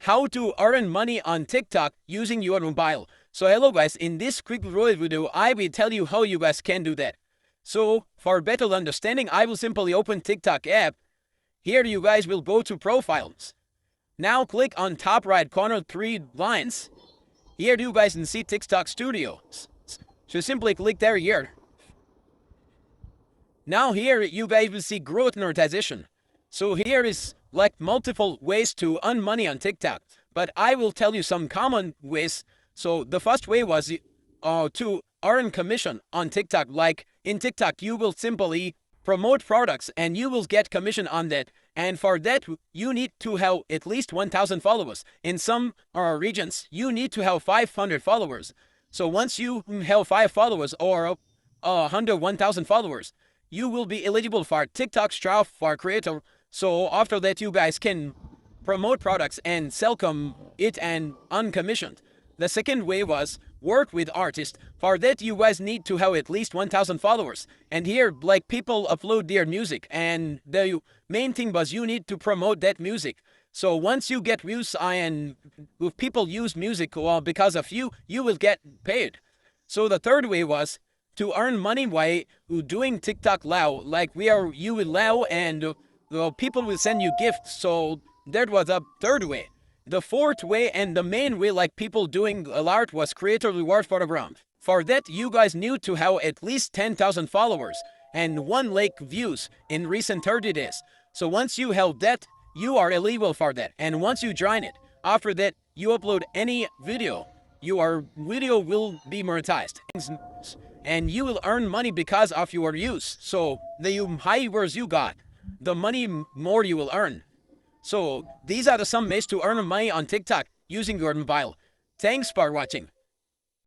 how to earn money on TikTok using your mobile. So hello guys, in this quick tutorial video, I will tell you how you guys can do that. So for better understanding, I will simply open TikTok app. Here you guys will go to profiles. Now click on top right corner 3 lines. Here you guys can see TikTok Studio. So simply click there here. Now here you guys will see growth monetization. So here is like multiple ways to earn money on TikTok, but I will tell you some common ways. So the first way was to earn commission on TikTok. Like in TikTok, you will simply promote products and you will get commission on that. And for that, you need to have at least 1,000 followers. In some regions, you need to have 500 followers. So once you have 5 followers or 1,000 followers, you will be eligible for TikTok Shop for Creator. So after that, you guys can promote products and sell it and uncommissioned. The second way was work with artists. For that, you guys need to have at least 1,000 followers. And here, like people upload their music, and the main thing was you need to promote that music. So once you get views and if people use music because of you, you will get paid. So the third way was to earn money by doing TikTok Live, like you will Live and people will send you gifts. So that was a third way. The fourth way and the main way, like people doing a lot, was creator reward program. For that, you guys need to have at least 10,000 followers and 1 lakh views in recent 30 days. So once you have that, you are eligible for that. And once you join it, after that, you upload any video, your video will be monetized. And you will earn money because of your views. So the higher viewers you got, the money more you will earn. So these are some ways to earn money on TikTok using your mobile. Thanks for watching.